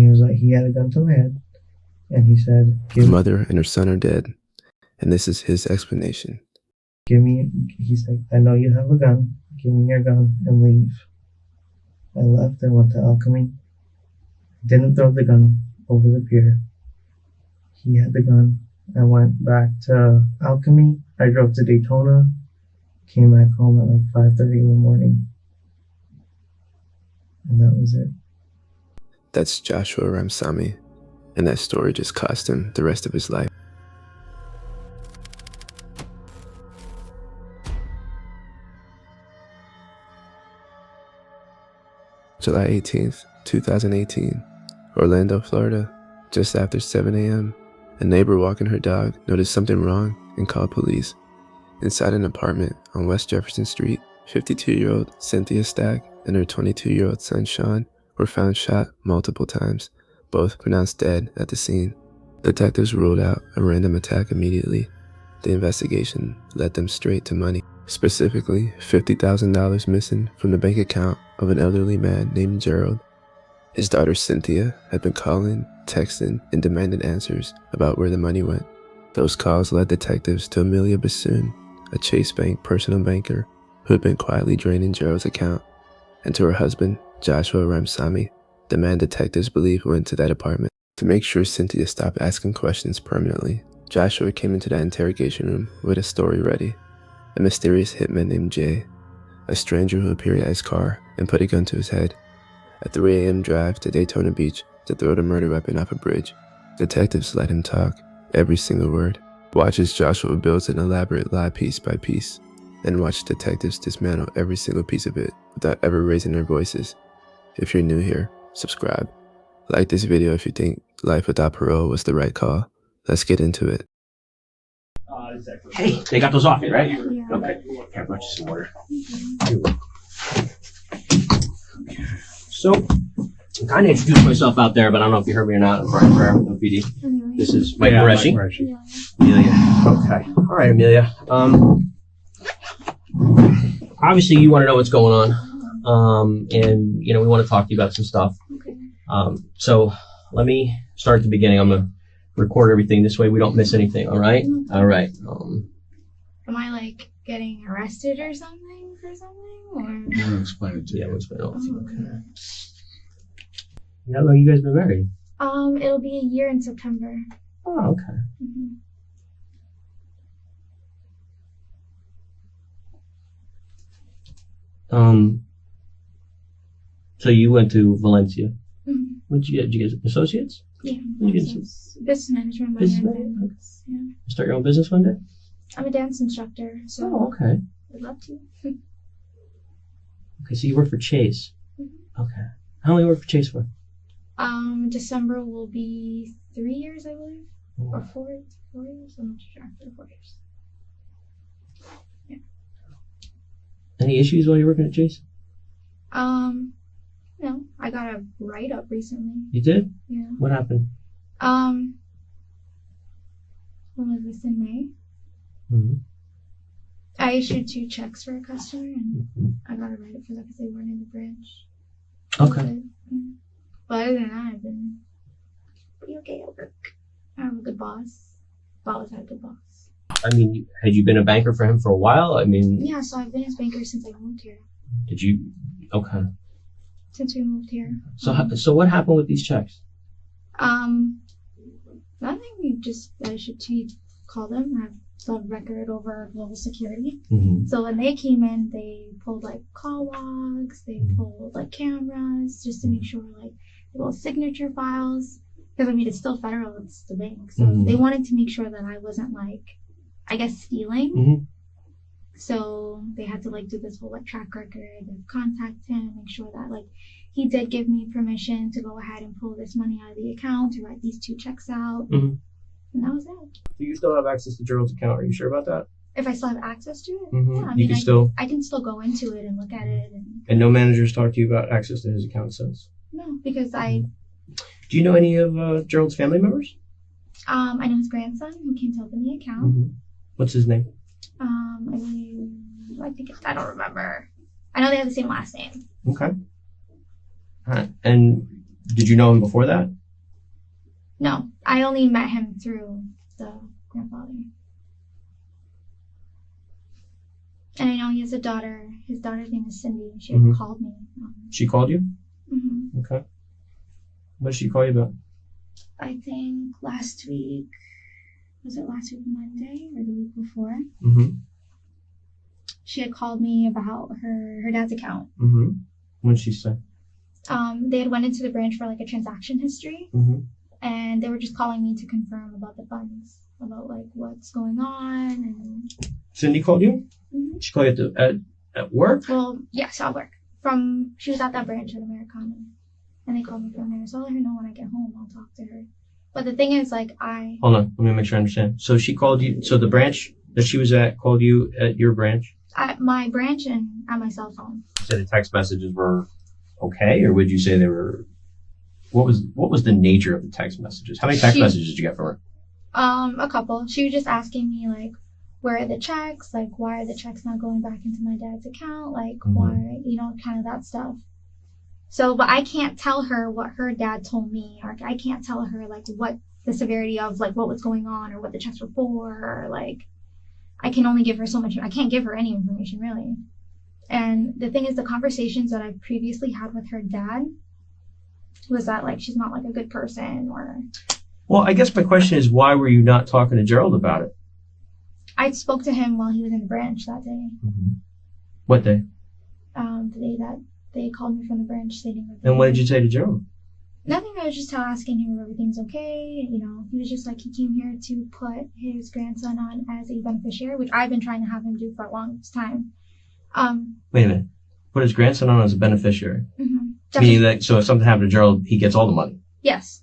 he was like, he had a gun to my head, and he said, his mother and her son are dead, and this is his explanation. He's like, I know you have a gun, give me your gun and leave. I left and went to Alchemy. Didn't throw the gun over the pier. He had the gun. I went back to Alchemy. I drove to Daytona. Came back home at like 5:30 in the morning. And that was it. That's Joshua Ramsami, and that story just cost him the rest of his life. July 18th, 2018, Orlando, Florida. Just after 7 a.m., a neighbor walking her dog noticed something wrong and called police. Inside an apartment on West Jefferson Street, 52-year-old Cynthia Stack and her 22-year-old son Shaun were found shot multiple times, both pronounced dead at the scene. Detectives ruled out a random attack immediately. The investigation led them straight to money, specifically $50,000 missing from the bank account of an elderly man named Gerald. His daughter Cynthia had been calling, texting, and demanding answers about where the money went. Those calls led detectives to Amelia Bissoon, a Chase Bank personal banker who had been quietly draining Gerald's account, and to her husband, Joshua Ramsami, the man detectives believe went to that apartment. To make sure Cynthia stopped asking questions permanently, Joshua came into that interrogation room with a story ready. A mysterious hitman named Jay, a stranger who appeared at his car and put a gun to his head. A 3 a.m. drive to Daytona Beach to throw the murder weapon off a bridge. Detectives let him talk, every single word. Watch as Joshua builds an elaborate lie piece by piece, and watch detectives dismantle every single piece of it without ever raising their voices. If you're new here, subscribe. Like this video if you think life without parole was the right call. Let's get into it. Hey, they got those off you, right? Yeah. Okay. Here, I brought you some water. So, I kind of introduced myself out there, but I don't know if you heard me or not. I'm Brian Ferrer with OPD. This is Mike Mareshi. Amelia. Okay. All right, Amelia. Obviously, you want to know what's going on, and we want to talk to you about some stuff. Okay. So let me start at the beginning. I'm gonna record everything this way we don't miss anything. All right. All right. Am I like getting arrested or something for something? Or? We'll explain it to Yeah, you. we'll explain it all to you. Okay. Okay. How long you guys been married? It'll be a year in September. Oh, okay. Mm-hmm. So you went to Valencia. Mm-hmm. Did you get associates? Yeah. You get Business management. Business minor in management? business, yeah. Start your own business one day? I'm a dance instructor, so Oh, okay. I'd love to. Okay, so you work for Chase. Mhm. Okay. How long you work for Chase for? December will be 3 years, I believe, or Oh. 4 years. I'm not sure. 4 years. Any issues while you're working at Chase? No, I got a write-up recently. You did? Yeah. What happened? When was this, in May? Mm-hmm. I issued 2 checks for a customer, and I got a write-up for that because they weren't in the branch. Okay. But other than that, I've been pretty okay at work. I have a good boss. I've always had a good boss. I mean, had you been a banker for him for a while? I mean, Yeah, so I've been his banker since I moved here. did you? Okay. Since we moved here. So what happened with these checks? Nothing. I should call them. I have the record over global security. Mm-hmm. So when they came in, they pulled like call logs, they pulled like cameras just to make sure like they pulled signature files. Because I mean, it's still federal, it's the bank. So they wanted to make sure that I wasn't like, I guess, stealing. Mm-hmm. So they had to like do this whole like track record of contact him, make sure that like he did give me permission to go ahead and pull this money out of the account to write these 2 checks out. Mm-hmm. And that was it. Do you still have access to Gerald's account? Are you sure about that? If I still have access to it, Mm-hmm. yeah, I You mean, can I can still go into it and look at it. And no managers talked to you about access to his account since? No, because Do you know any of Gerald's family members? I know his grandson who came to open the account. Mm-hmm. What's his name? I don't remember. I know they have the same last name. Okay. All right. And Did you know him before that? No, I only met him through the grandfather. And I know he has a daughter. His daughter's name is Cindy. She had called me. She called you? Mm-hmm. Okay. What did she call you about? I think last week, was it last week Monday or the week before? Mm-hmm. She had called me about her dad's account. Mm-hmm. What did she say? They had went into the branch for like a transaction history. Mm-hmm. And they were just calling me to confirm about the funds, about like what's going on. And Cindy called you? Mm-hmm. She called you at work? Well, yes, at work. She was at that branch at Americana. And they called me from there. So I'll let her know when I get home. I'll talk to her. But the thing is, like, Hold on. Let me make sure I understand. So she called you, so the branch that she was at called you at your branch? At my branch and at my cell phone. You said the text messages were okay, or would you say they were... What was the nature of the text messages? How many text messages did you get from her? A couple. She was just asking me, like, where are the checks? Like, why are the checks not going back into my dad's account? Like, why, kind of that stuff. So, but I can't tell her what her dad told me, or I can't tell her, like, what the severity of, like, what was going on, or what the checks were for, or, like, I can only give her so much. I can't give her any information, really. And the thing is, the conversations that I've previously had with her dad was that, like, she's not, like, a good person, or... Well, I guess my question is, why were you not talking to Gerald about it? I spoke to him while he was in the branch that day. Mm-hmm. What day? The day that they called me from the branch stating that... And what did you say to Gerald? Nothing. I was just asking him if everything's okay. He was just like, he came here to put his grandson on as a beneficiary, which I've been trying to have him do for a long time. Wait a minute. Put his grandson on as a beneficiary? Mm-hmm. Meaning that, so if something happened to Gerald, he gets all the money? Yes.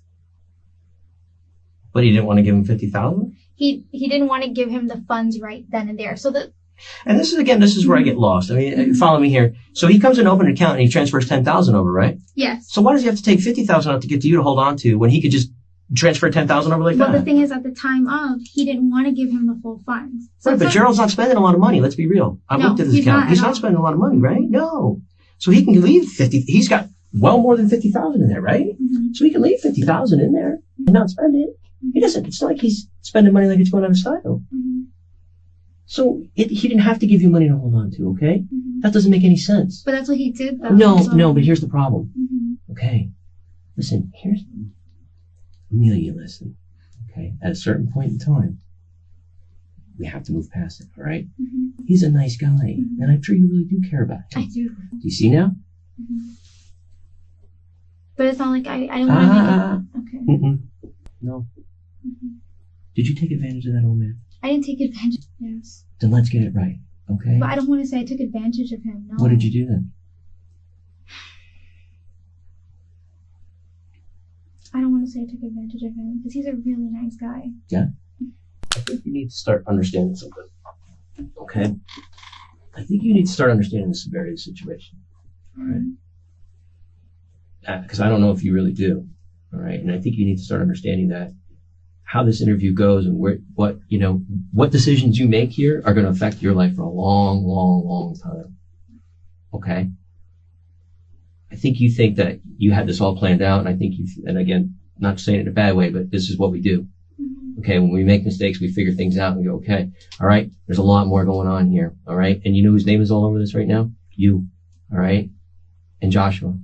But he didn't want to give him $50,000? He didn't want to give him the funds right then and there. And this is where I get lost. I mean, follow me here. So he comes in to open an account and he transfers $10,000 over, right? Yes. So why does he have to take $50,000 out to get to you to hold on to when he could just transfer $10,000 over like that? Well, the thing is, at the time of, he didn't want to give him the full funds. So right, but Gerald's not spending a lot of money. Let's be real. I looked at his account. He's not spending a lot of money, right? No. So he can leave 50. He's got well more than 50,000 in there, right? Mm-hmm. So he can leave 50,000 in there and not spend it. He doesn't. It's not like he's spending money like it's going out of style. Mm-hmm. So he didn't have to give you money to hold on to, okay? Mm-hmm. That doesn't make any sense. But that's what he did, though. No, but here's the problem. Mm-hmm. Okay. Listen, Amelia, listen. Okay? At a certain point in time, we have to move past it, all right? Mm-hmm. He's a nice guy, and I'm sure you really do care about him. I do. Do you see now? Mm-hmm. But it's not like I don't want to make it... Okay. Mm-mm. No. Mm-hmm. Did you take advantage of that old man? I didn't take advantage. Yes. Then let's get it right, okay? But I don't want to say I took advantage of him. No. What did you do then? I don't want to say I took advantage of him because he's a really nice guy. Yeah? I think you need to start understanding something, okay? I think you need to start understanding the severity of the situation, all right? Because I don't know if you really do, all right? And I think you need to start understanding that how this interview goes and what decisions you make here are going to affect your life for a long, long, long time. Okay? I think you think that you had this all planned out, and I think and again, not saying it in a bad way, but this is what we do. Mm-hmm. Okay? When we make mistakes, we figure things out and go, okay, all right, there's a lot more going on here, all right? And you know whose name is all over this right now? You, all right? And Joshua.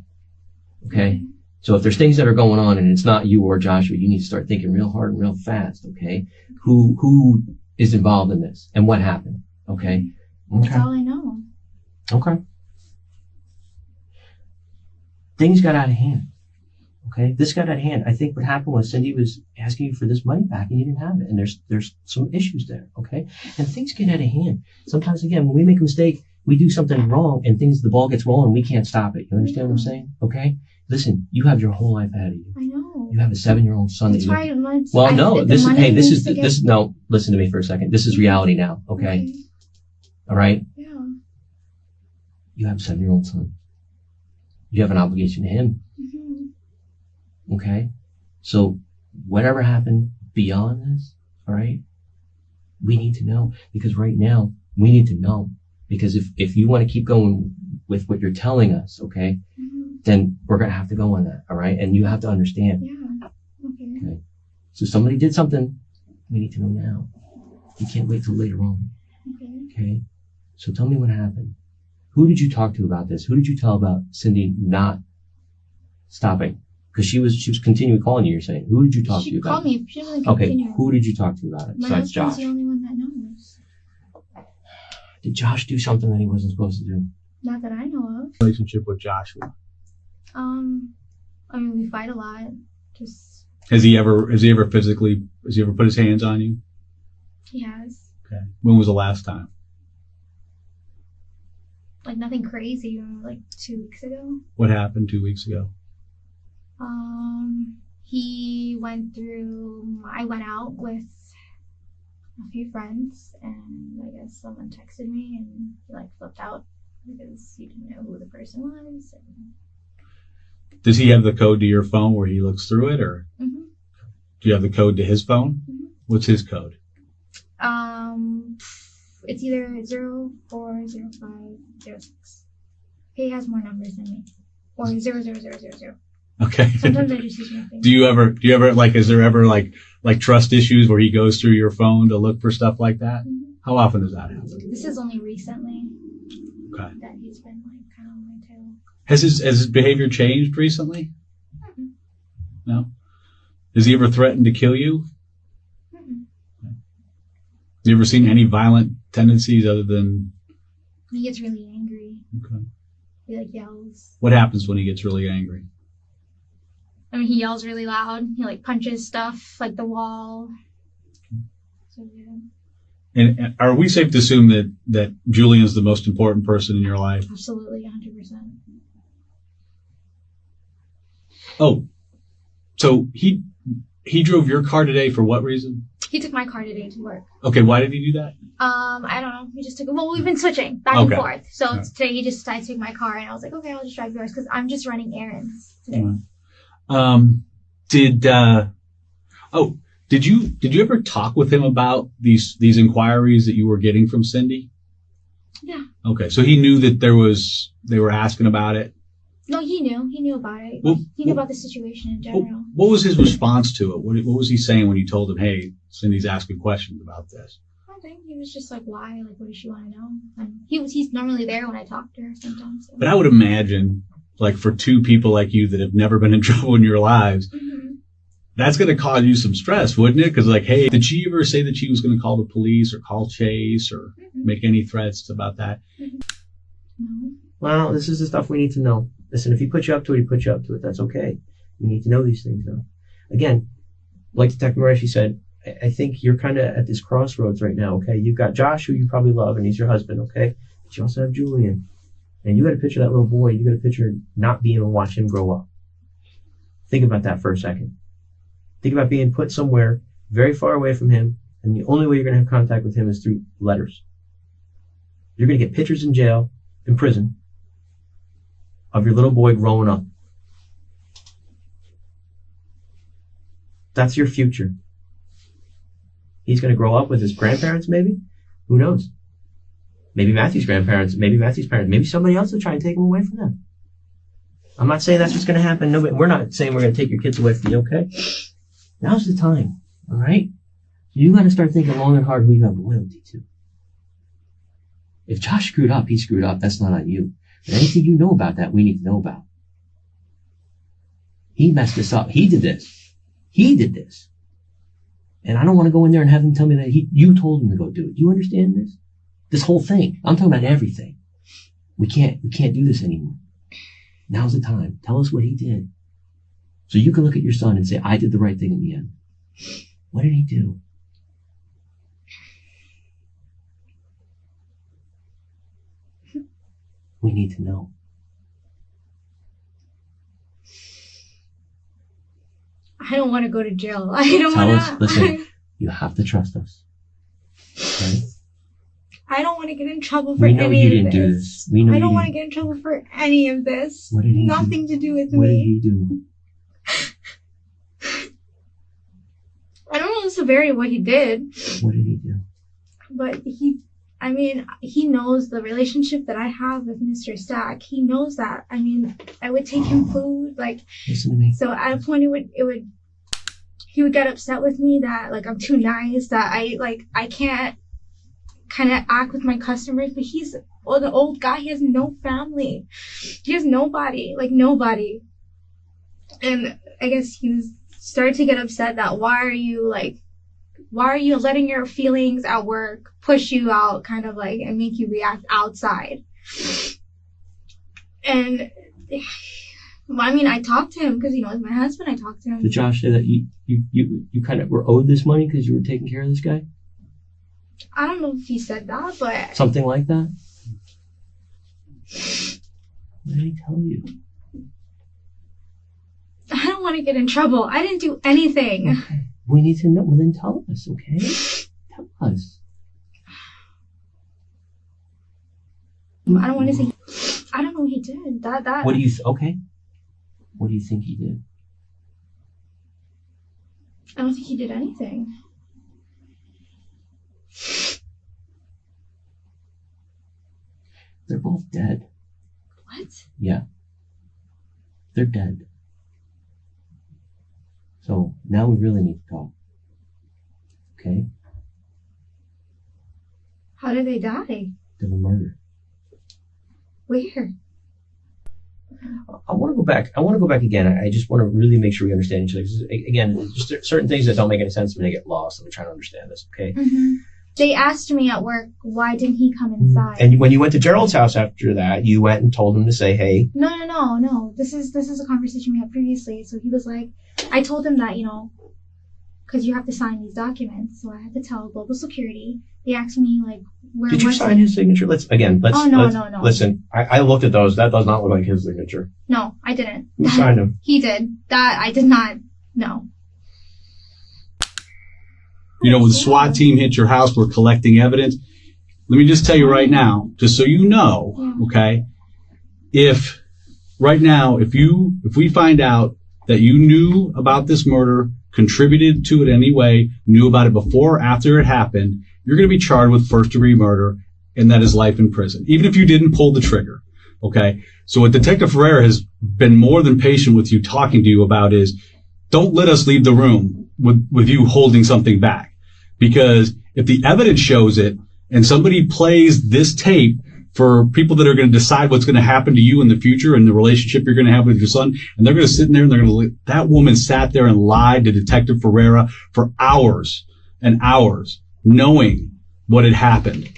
Okay? Mm-hmm. So if there's things that are going on and it's not you or Joshua, you need to start thinking real hard and real fast, okay? Who is involved in this and what happened, okay? That's all I know. Okay. Things got out of hand, okay? This got out of hand. I think what happened was Cindy was asking you for this money back and you didn't have it. And there's some issues there, okay? And things get out of hand. Sometimes, again, when we make a mistake, we do something wrong and the ball gets rolling and we can't stop it. You understand what I'm saying? Okay? Listen, you have your whole life ahead of you. I know. You have a 7-year-old son. That's right. Well, no, no, listen to me for a second. This is reality now, okay? All right? Yeah. You have a 7-year-old son. You have an obligation to him. Mm-hmm. Okay? So whatever happened beyond this, all right? We need to know because right now we need to know because if you want to keep going with what you're telling us, okay? Mm-hmm. then we're going to have to go on that. All right. And you have to understand. Yeah. Okay. So somebody did something. We need to know now. You can't wait till later on. Okay. So tell me what happened. Who did you talk to about this? Who did you tell about Cindy not stopping? Because she was continuing calling you. You're saying, who did you talk to She about called it? me. She doesn't continue. Okay. Who did you talk to about it My besides husband's Josh? the only one that knows. Did Josh do something that he wasn't supposed to do? Not that I know of. Relationship with Joshua. I mean, we fight a lot. Just Has he ever put his hands on you? he has. Okay. When was the last time? Like nothing crazy. Like 2 weeks ago. What happened 2 weeks ago? He went through. I went out with a few friends, and I guess someone texted me, and he like flipped out because he didn't know who the person was. And... Does he have the code to your phone where he looks through it, or Mm-hmm. do you have the code to his phone? Mm-hmm. What's his code? It's either 040506. He has more numbers than me, or 00000. Okay. Sometimes I just use my finger. Do you ever like? Is there ever like trust issues where he goes through your phone to look for stuff like that? Mm-hmm. How often does that happen? This is only recently. Okay. That he's been like kind of on my tail. Has his behavior changed recently? Mm-hmm. No. Has he ever threatened to kill you? Mm-hmm. You ever seen any violent tendencies other than? He gets really angry. Okay. He like yells. What happens when he gets really angry? I mean, he yells really loud. He like punches stuff like the wall. So yeah. And are we safe to assume that Julian's the most important person in your life? Absolutely, 100%. Oh, so he drove your car today for what reason? He took my car today to work. Okay, why did he do that? I don't know. He just took it. Well, we've been switching back and Okay. forth. So Okay. today he just decided to take my car, and I was like, okay, I'll just drive yours because I'm just running errands today. Did you ever talk with him about these inquiries that you were getting from Cindy? Yeah. Okay, so he knew that they were asking about it. No, he knew about it. Well, he knew about the situation in general. What was his response to it? What was he saying when you told him, hey, Cindy's asking questions about this? I think he was just like, why? Like, what does she want to know? And he's normally there when I talk to her sometimes. So. But I would imagine, like, for two people like you that have never been in trouble in your lives, Mm-hmm. that's going to cause you some stress, wouldn't it? Because, like, hey, did she ever say that she was going to call the police or call Chase or make any threats about that? No. Well, this is the stuff we need to know. Listen, if he put you up to it, he put you up to it. That's okay. We need to know these things, though. Again, like Detective Moretti said, I think you're kind of at this crossroads right now, okay? You've got Josh, who you probably love, and he's your husband, okay? But you also have Julian. And you got to picture that little boy. You got to picture not being able to watch him grow up. Think about that for a second. Think about being put somewhere very far away from him, and the only way you're going to have contact with him is through letters. You're going to get pictures in jail, in prison, of your little boy growing up. That's your future. He's going to grow up with his grandparents, maybe? Who knows? Maybe Matthew's grandparents, maybe Matthew's parents, maybe somebody else will try and take him away from them. I'm not saying that's what's going to happen. No, we're not saying we're going to take your kids away from you, okay? Now's the time, all right? You got to start thinking long and hard who you have loyalty to. If Josh screwed up, he screwed up. That's not on you. But anything you know about that, we need to know about. He messed this up. He did this. He did this. And I don't want to go in there and have him tell me that you told him to go do it. Do you understand this? This whole thing. I'm talking about everything. We can't do this anymore. Now's the time. Tell us what he did. So you can look at your son and say, I did the right thing in the end. What did he do? We need to know. I don't want to go to jail. I don't Tell want us, to. listen, you have to trust us. Okay? I don't want to get in trouble for We know any you of didn't do this. We know I you don't want to didn't. get in trouble for any of this. What did he do? Nothing to do with What did me. he do? I don't know the severity of what he did, What did he do? but he I mean, he knows the relationship that I have with Mr. Stack. He knows that. I mean, I would take him food, like, Listen to me. so at a point he would get upset with me that, like, I'm too nice, that I can't kind of act with my customers, but he's an old guy. He has no family. He has nobody, like, nobody. And I guess he started to get upset that why are you letting your feelings at work push you out, kind of like, and make you react outside. And I mean, I talked to him because, you know, as my husband, I talked to him. Did Josh say that you kind of were owed this money because you were taking care of this guy? I don't know if he said that, but Something like that? What did he tell you? I don't want to get in trouble. I didn't do anything. Okay. We need to know. Well, then tell us, okay? Tell us. I don't want to say. I don't know what he did. That. What do you? Okay. What do you think he did? I don't think he did anything. They're both dead. What? Yeah. They're dead. So now we really need to talk. Okay? How did they die? They were murdered. Where? I want to go back again. I just want to really make sure we understand each other. 'Cause, again, just certain things that don't make any sense when they get lost. I'm trying to understand this, okay? Mm-hmm. They asked me at work, why didn't he come inside? And when you went to Gerald's house after that, you went and told him to say, hey. No. This is a conversation we had previously. So he was like, I told him that, you know, because you have to sign these documents. So I had to tell Global Security. They asked me, like, where Did you sign his signature? Let's. Oh, no. Listen, I looked at those. That does not look like his signature. No, I didn't. Who signed him? He did. That I did not. No. You know, when the SWAT team hit your house, we're collecting evidence. Let me just tell you right now, just so you know, okay? If we find out that you knew about this murder, contributed to it anyway, knew about it before or after it happened, you're going to be charged with first-degree murder, and that is life in prison, even if you didn't pull the trigger, okay? So what Detective Ferreira has been more than patient with you talking to you about is, don't let us leave the room with you holding something back. Because if the evidence shows it and somebody plays this tape for people that are going to decide what's going to happen to you in the future and the relationship you're going to have with your son, and they're going to sit in there and they're going to that woman sat there and lied to Detective Ferreira for hours and hours, knowing what had happened.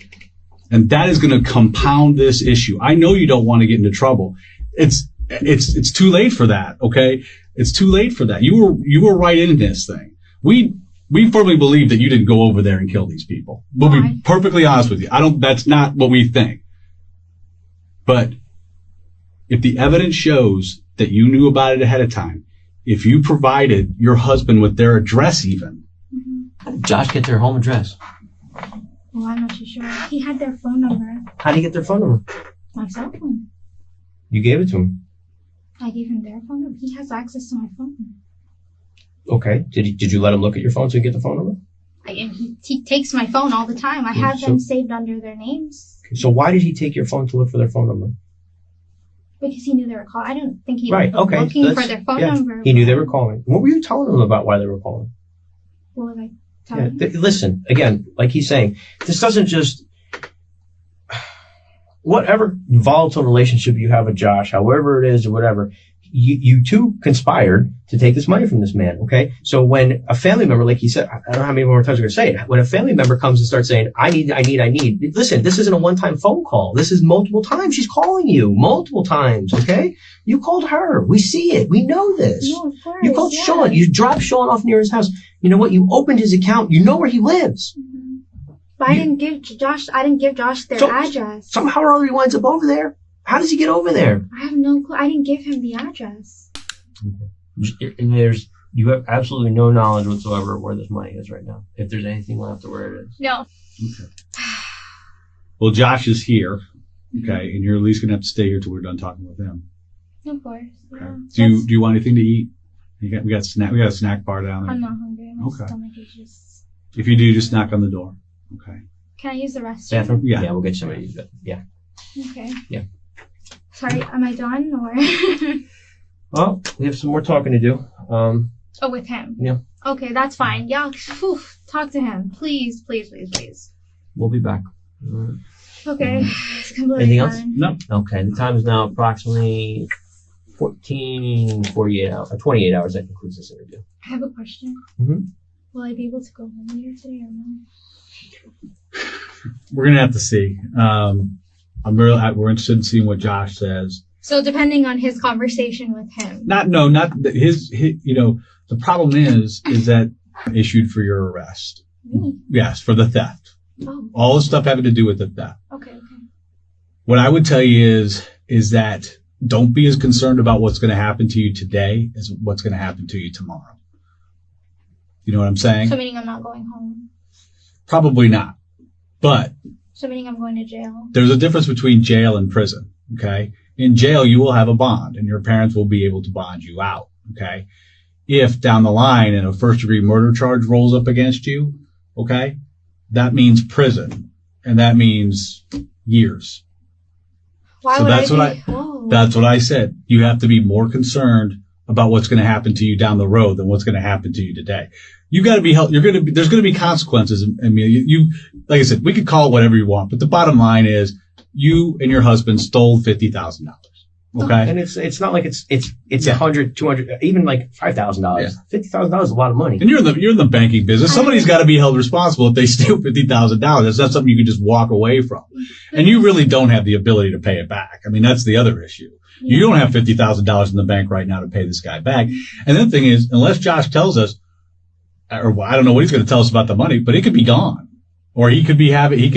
And that is going to compound this issue. I know you don't want to get into trouble. It's too late for that, okay? It's too late for that. You were right in this thing. We firmly believe that you didn't go over there and kill these people. We'll be perfectly honest with you. That's not what we think. But if the evidence shows that you knew about it ahead of time, if you provided your husband with their address even. How did Josh get their home address? Well, I'm not too sure. He had their phone number. How did he get their phone number? My cell phone. You gave it to him. I gave him their phone number. He has access to my phone. Okay. Did you let him look at your phone so you get the phone number? He takes my phone all the time. I have them saved under their names. So why did he take your phone to look for their phone number? Because he knew they were calling. I don't think he was looking for their phone number. He knew they were calling. What were you telling him about why they were calling? What was I telling him? Listen, again, like he's saying, this doesn't just... Whatever volatile relationship you have with Josh, however it is or whatever, you two conspired to take this money from this man, okay? So when a family member, like he said, I don't know how many more times I'm going to say it, when a family member comes and starts saying, I need, listen, this isn't a one-time phone call. This is multiple times. She's calling you multiple times, okay? You called her. We see it. We know this. No, of course, you called Shaun. You dropped Shaun off near his house. You know what? You opened his account. You know where he lives. Mm-hmm. But I didn't give Josh their address. Somehow or other he winds up over there. How does he get over there? I have no clue. I didn't give him the address. And you have absolutely no knowledge whatsoever of where this money is right now. If there's anything left or where it is. No. Okay. Well, Josh is here. Okay, and you're at least gonna have to stay here till we're done talking with him. Of course. Okay. Yeah. Do you want anything to eat? We got a snack bar down there. I'm not hungry. My stomach is just. If you do, just knock on the door. Okay. Can I use the restroom? Bathroom? Yeah. Yeah, we'll get somebody to use it. Yeah. Okay. Yeah. Sorry, am I done or? Well, we have some more talking to do. Oh, with him? Yeah. Okay, that's fine. Yeah, phew, talk to him. Please, please, please, please. We'll be back. Okay, it's completely Anything else? fine. No. Okay, the time is now approximately 28 hours. That concludes this interview. I have a question. Mhm. Will I be able to go home later today or no? We're gonna have to see. We're interested in seeing what Josh says. So depending on his conversation with him. Not his. The problem is that issued for your arrest. Me? Yes, for the theft. Oh, All the stuff having to do with the theft. okay. What I would tell you is that don't be as concerned about what's going to happen to you today as what's going to happen to you tomorrow. You know what I'm saying? So meaning I'm not going home. Probably not. But So meaning I'm going to jail. there's a difference between jail and prison. Okay. In jail, you will have a bond and your parents will be able to bond you out. Okay. If down the line and a first degree murder charge rolls up against you, okay, that means prison and that means years. Why So would that's I what be? Oh. That's what I said. You have to be more concerned about what's going to happen to you down the road than what's going to happen to you today. You got to be held. There's going to be consequences. Amelia, like I said, we could call it whatever you want, but the bottom line is you and your husband stole $50,000. Okay. And it's not like it's Yeah. 100, 200, even like $5,000. Yeah. $50,000 is a lot of money. And you're in the banking business. Somebody's got to be held responsible if they steal $50,000. That's not something you can just walk away from. And you really don't have the ability to pay it back. I mean, that's the other issue. You don't have $50,000 in the bank right now to pay this guy back. And then the thing is, unless Josh tells us, or I don't know what he's going to tell us about the money, but it could be gone, or he could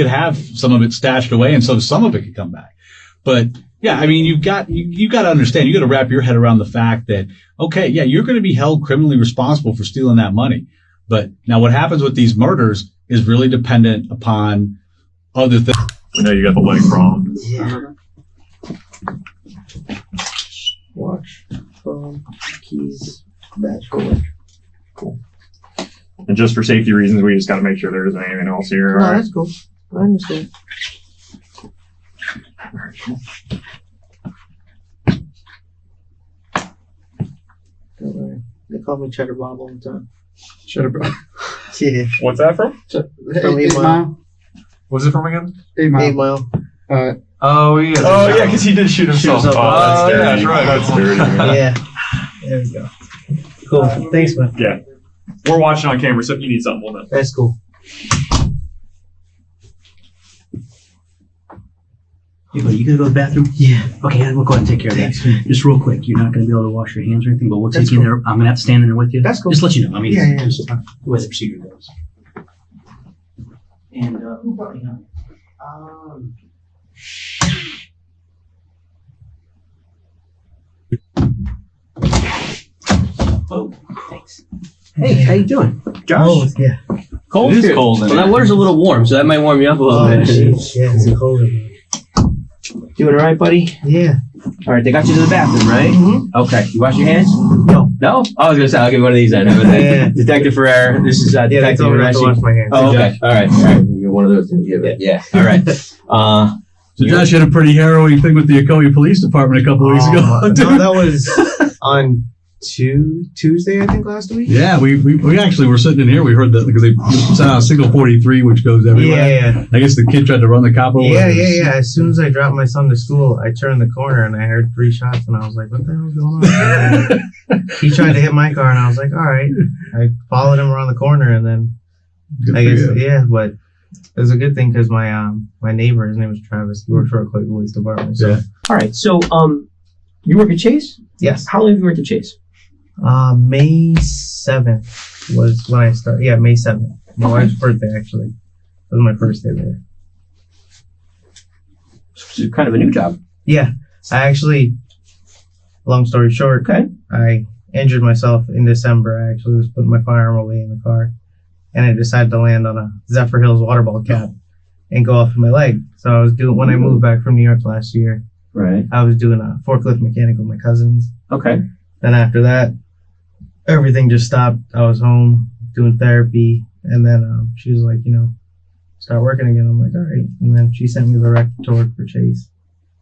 have some of it stashed away, and so some of it could come back. But yeah, I mean, you got to understand, you got to wrap your head around the fact that, okay, yeah, you're going to be held criminally responsible for stealing that money. But now what happens with these murders is really dependent upon other things. I know you got the leg problem. Yeah. Watch, phone, keys, badge holder. Cool. And just for safety reasons, we just got to make sure there isn't anything else here. No, All right. that's cool. I understand. Don't worry. They call me Cheddar Bob all the time. Cheddar Bob. Yeah. What's that from? From 8 Mile. What's it from again? 8 Mile. Oh yeah. Oh yeah, because he did shoot himself. himself. Oh, Oh, that's right. That's dirty. Yeah. There we go. Cool. Thanks, man. Yeah. We're watching on camera, so if you need something, we'll know. That's cool. Hey, buddy, you gonna go to the bathroom? Yeah. Okay, we'll go ahead and take care of that. Just real quick, you're not gonna be able to wash your hands or anything, but we'll That's take you in there. I'm gonna have to stand in there with you. That's cool. Just let you know. I mean, Yeah, yeah. it's just the way the procedure goes. And who brought you on? Oh, thanks. Hey, how you doing, Josh? Oh, yeah. Cold? It is cold in Well, that there. water's a little warm, so that might warm you up a little Oh, bit. jeez. Yeah, it's cold. Doing all right, buddy? Yeah. All right, they got you to the bathroom, right? Mm-hmm. Okay. You wash your hands? No. No? I was going to say, I'll give you one of these then. Yeah. Detective Ferrer. This is Yeah, they Detective told me not to wash Ferrer. my hands. Oh, okay. All right. All right. You're one of those. Yeah. All right. So Josh had a pretty harrowing thing with the Ocoee Police Department a couple weeks ago. No, that was on Tuesday, I think, last week. Yeah, we actually were sitting in here. We heard that because they sent out a signal 43, which goes everywhere. Yeah. I guess the kid tried to run the cop over. Yeah. As soon as I dropped my son to school, I turned the corner and I heard 3 shots, and I was like, "What the hell's going on?" And he tried to hit my car, and I was like, "All right." I followed him around the corner, and then Good I for guess you. but it was a good thing because my neighbor, his name was Travis, he worked for a Ocoee Police Department. So Yeah. All right. So, you work at Chase? yes, How long have you worked at Chase? May 7th was when I started. Yeah, May 7th. My wife's birthday actually. That was my first day there. So kind of a new job. Yeah, I actually, long story short, Okay. I injured myself in December. I actually was putting my firearm away in the car, and I decided to land on a Zephyr Hills water ball cap and go off of my leg. So I was doing, when I moved back from New York last year, Right. I was doing a forklift mechanic with my cousins. Okay. Then after that, everything just stopped. I was home doing therapy, and then she was like, start working again. I'm like, all right. And then she sent me the rec to work for Chase.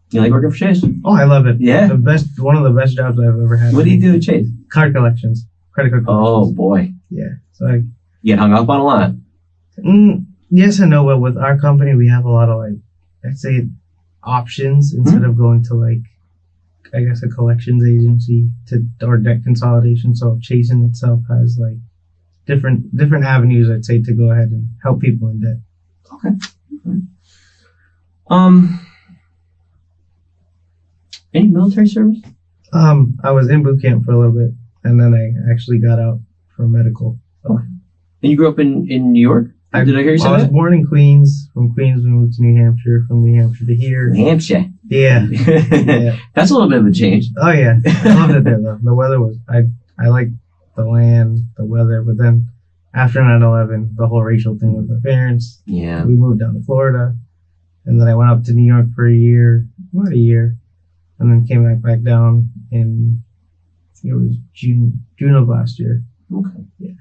You like working for Chase? Oh, I love it. Yeah? One of the best jobs I've ever had. What do you do at Chase? Card collections. Credit card Oh, collections. boy. Yeah. So I You get hung up on a lot. yes and no, but with our company, we have a lot of like, I'd say, options instead of going to like, I guess, a collections agency or debt consolidation. So Chase in itself has like different avenues, I'd say, to go ahead and help people in debt. Okay. Any military service? I was in boot camp for a little bit, and then I actually got out for medical. So. And you grew up in New York? Did I hear you say I was that? born in Queens. From Queens, we moved to New Hampshire. From New Hampshire to here. New Hampshire. Yeah. Yeah. That's a little bit of a change. Oh yeah, I loved it there though. The weather was I liked the land, the weather, but then after 9/11, the whole racial thing with my parents, Yeah. we moved down to Florida, and then I went up to New York for about a year, and then came back down in I think it was June of last year. Okay. Yeah.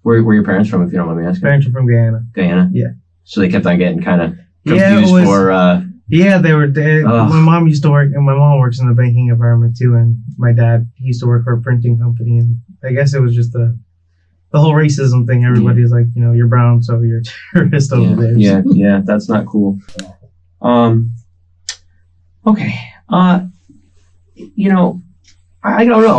Where your parents from, if you don't mind me asking? Parents are from Guyana. Guyana? Yeah. So they kept on getting kind of Yeah, confused it was- for... Yeah, they were. My mom used to work, and my mom works in the banking environment too. And my dad, he used to work for a printing company, and I guess it was just the whole racism thing. Everybody's like, you're brown, so you're a terrorist over there. Yeah, that's not cool. Okay. I don't know.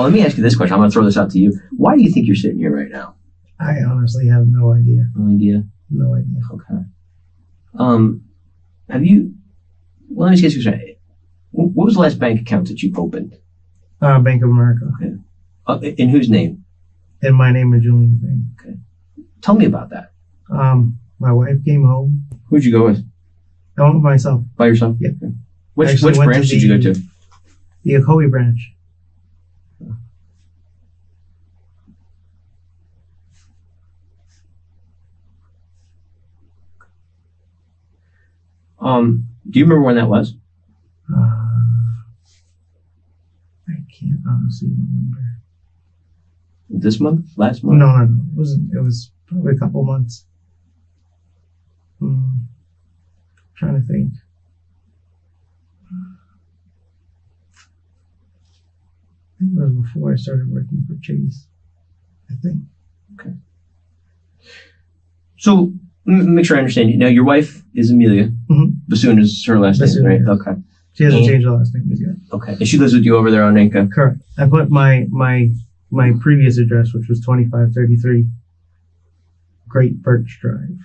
Let me ask you this question. I'm going to throw this out to you. Why do you think you're sitting here right now? I honestly have no idea. No idea. No idea. Okay. Have you? Well, let me ask you a question. What was the last bank account that you opened? Bank of America. Okay. In whose name? In my name and Julian's name. Okay. Tell me about that. My wife came home. Who'd you go with? I went by myself. By yourself? Yeah. Okay. Which Actually went branch to did you go to? The Ocoee branch. Do you remember when that was? I can't honestly remember. This month? Last month? No. It wasn't. It was probably a couple months. Trying to think. I think it was before I started working for Chase. I think. Okay. So, make sure I understand you. Now, your wife is Amelia. Mm-hmm. Bissoon is her last Bissoon, name, right? yes. Okay. She hasn't changed her last name yet. Okay. And she lives with you over there on Inca? Correct. I put my previous address, which was 2533 Great Birch Drive.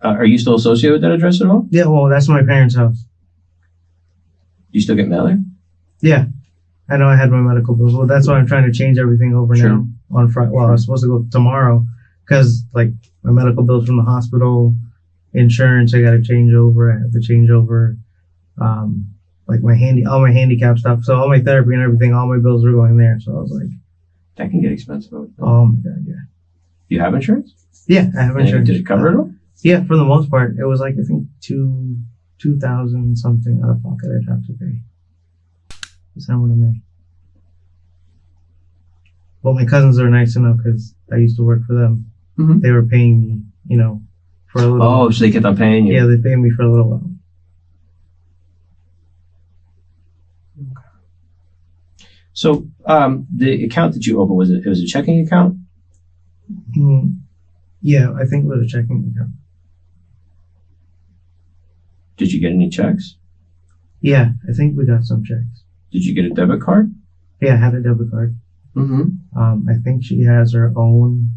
Are you still associated with that address at all? Do Yeah, well, that's my parents' house. you still get mail there? Yeah. I know I had my medical bills. Well, that's why I'm trying to change everything over Sure. now on Friday. Well, I was supposed to go tomorrow because, like, my medical bills from the hospital, insurance, I got to change over. I have to change over, like, all my handicap stuff. So all my therapy and everything, all my bills were going there. So I was like, That can get expensive. oh my God, yeah. You have insurance? Yeah, I have And insurance. did it cover it all? Yeah, for the most part. It was like, I think, 2,000 something out of pocket I'd have to pay. December to May. Well, my cousins are nice enough because I used to work for them. Mhm. They were paying me, for a little while. Oh, so they kept on paying you? Yeah, they paid me for a little while. So, the account that you opened, it was a checking account? Yeah, I think it was a checking account. Did you get any checks? Yeah, I think we got some checks. Did you get a debit card? Yeah, I had a debit card. Mm-hmm. I think she has her own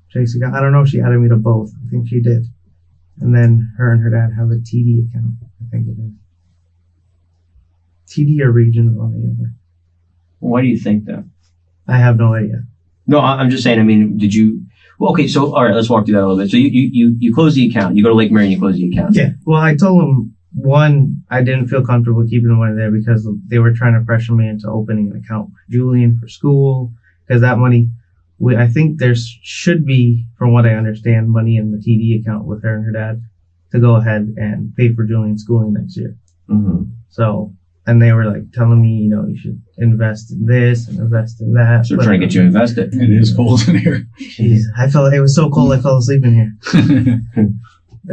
Chase account. I don't know if she added me to both. I think she did. And then her and her dad have a TD account. I think it is. TD or Regions, one or the other. Why do you think that? I have no idea. No, I'm just saying, I mean, did you... Well, okay, so, all right, let's walk through that a little bit. So you close the account. You go to Lake Mary and you close the account. Yeah. Well, I told them, one, I didn't feel comfortable keeping the money there because they were trying to pressure me into opening an account for Julian for school. Because that money, I think there should be, from what I understand, money in the TD account with her and her dad to go ahead and pay for Julian's schooling next year. Mm-hmm. So and they were like telling me, you know, you should invest in this and invest in that. So trying to get you invested. It is cold in here. Jeez, I felt it was so cold. I fell asleep in here.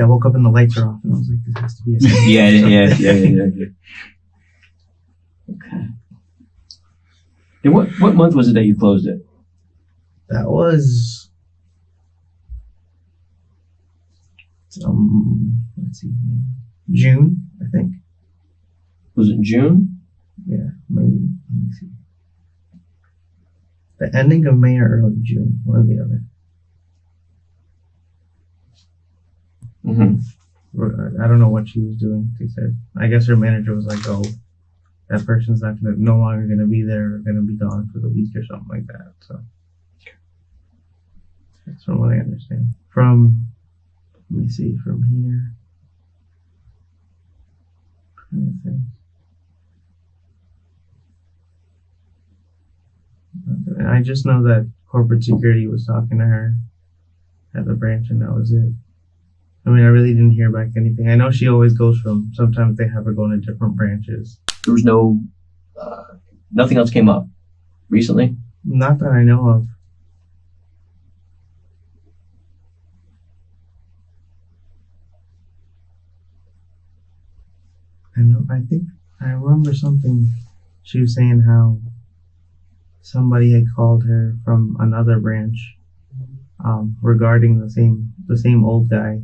I woke up and the lights are off, and I was like, "This has to be a sign." Yeah. Okay. And what month was it that you closed it? That was let's see, June, I think. Was it June? Yeah, maybe. Let me see. The ending of May or early June, one or the other. Mm-hmm. I don't know what she was doing. She said, I guess her manager was like, "Oh, that person's no longer gonna be there, or gonna be gone for the week or something like that." So that's from what I understand. Let me see, from here. Trying to think. I just know that corporate security was talking to her at the branch, and that was it. I mean, I really didn't hear back anything. I know she always goes sometimes they have her going to different branches. There was nothing else came up recently? Not that I know of. I remember something. She was saying how somebody had called her from another branch regarding the same old guy.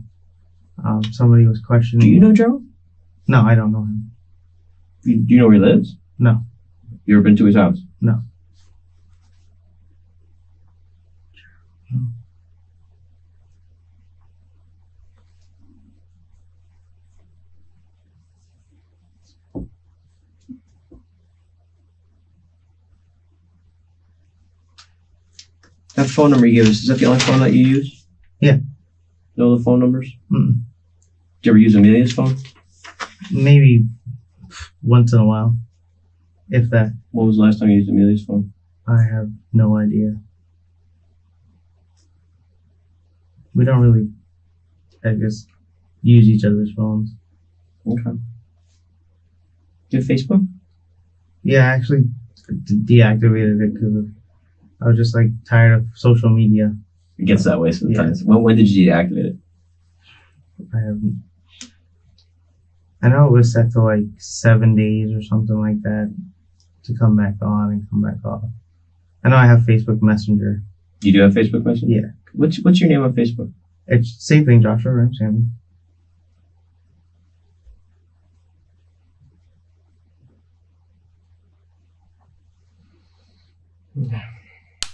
Somebody was questioning. Do you know Gerald? No, I don't know him. Do you know where he lives? No. You ever been to his house? No. That phone number you gave us, is that the only phone that you use? Yeah. No other phone numbers? Mm-mm. Did you ever use Amelia's phone? Maybe once in a while, if that. When was the last time you used Amelia's phone? I have no idea. We don't really, I guess, use each other's phones. Okay. Do you have Facebook? Yeah, I actually deactivated it because I was just like tired of social media. It gets that way sometimes. Yeah. When did you deactivate it? I know it was set to like 7 days or something like that to come back on and come back off. I know I have Facebook Messenger. You do have Facebook Messenger? Yeah. What's your name on Facebook? It's same thing, Joshua Ramsami.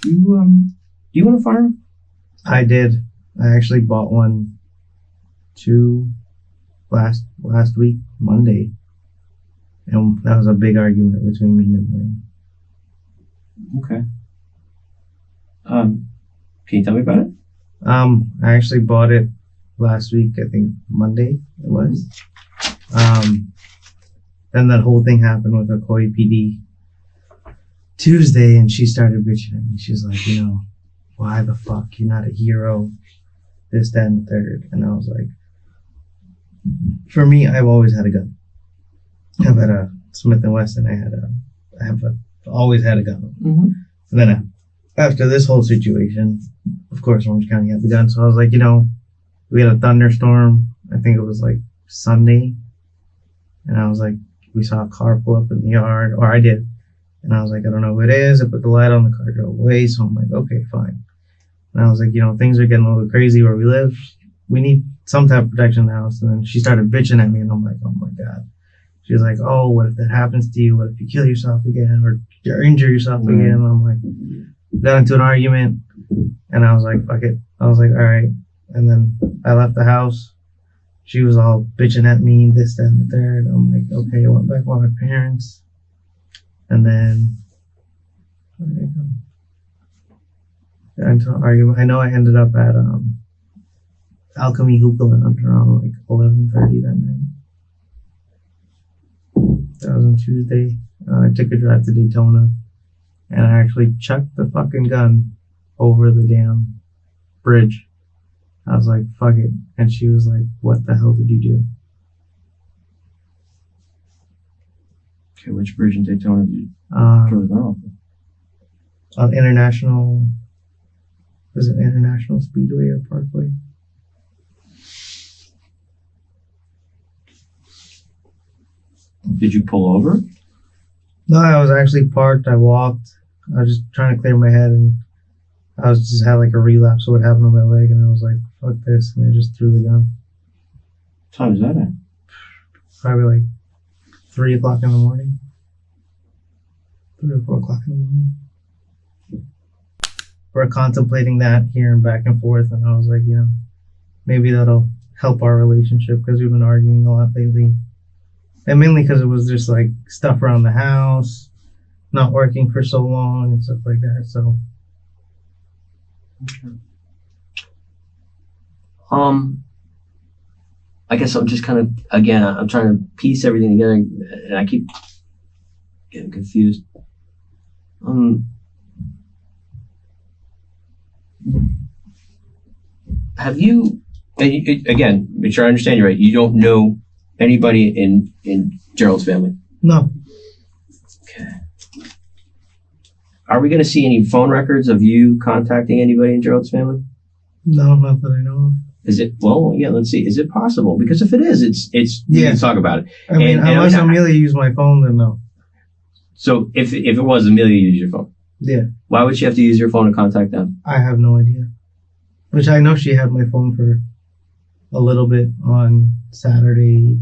Do you want a farm? I did. I actually bought one last week, Monday. And that was a big argument between me and Amelia. Okay. Can you tell me about it? I actually bought it last week, I think Monday it was. Then that whole thing happened with the Koi PD Tuesday, and she started bitching at me. She's like, you know, why the fuck you're not a hero, this, that, and the third. And I was like, for me, I've always had a gun. I've had a Smith & Wesson. Always had a gun. Mm-hmm. And then after this whole situation, of course, Orange County had the gun. So I was like, you know, we had a thunderstorm. I think it was like Sunday. And I was like, we saw a car pull up in the yard, or I did. And I was like, I don't know who it is. I put the light on, the car drove away. So I'm like, okay, fine. And I was like, you know, things are getting a little crazy where we live. We need some type of protection in the house. And then she started bitching at me, and I'm like, oh my God. She was like, oh, what if that happens to you? What if you kill yourself again or injure yourself again? And I'm like, got into an argument, and I was like, fuck it. I was like, all right. And then I left the house. She was all bitching at me, this, that, and the third. I'm like, okay, I went back with my parents. And then, where did I go? Got into an argument. I know I ended up at Alchemy Hookah Lounge around like 11:30 that night. That was on Tuesday. I took a drive to Daytona, and I actually chucked the fucking gun over the damn bridge. I was like, fuck it. And she was like, what the hell did you do? Okay, which bridge in Daytona did you throw the gun off of? International. Was it International Speedway or Parkway? Did you pull over? No, I was actually parked. I walked. I was just trying to clear my head, and I was just had like a relapse of what happened on my leg, and I was like, "Fuck this!" And I just threw the gun. What time is that at? Probably like 3 o'clock in the morning. 3 or 4 o'clock in the morning. We're contemplating that here and back and forth, and I was like, maybe that'll help our relationship because we've been arguing a lot lately. And mainly because it was just like stuff around the house, not working for so long and stuff like that. So, I guess I'm just kind of, again, I'm trying to piece everything together, and I keep getting confused. Have you, again, make sure I understand you right, you don't know anybody in Gerald's family? no. Okay. Are we going to see any phone records of you contacting anybody in Gerald's family? No, not that I know of. Is it, well, yeah, let's see. Is it possible? Because if it is, it's we can talk about it. I mean, unless Amelia used my phone, then no. So if it was Amelia used your phone, Yeah, why would she have to use your phone to contact them? I have no idea. Which I know she had my phone for a little bit on Saturday.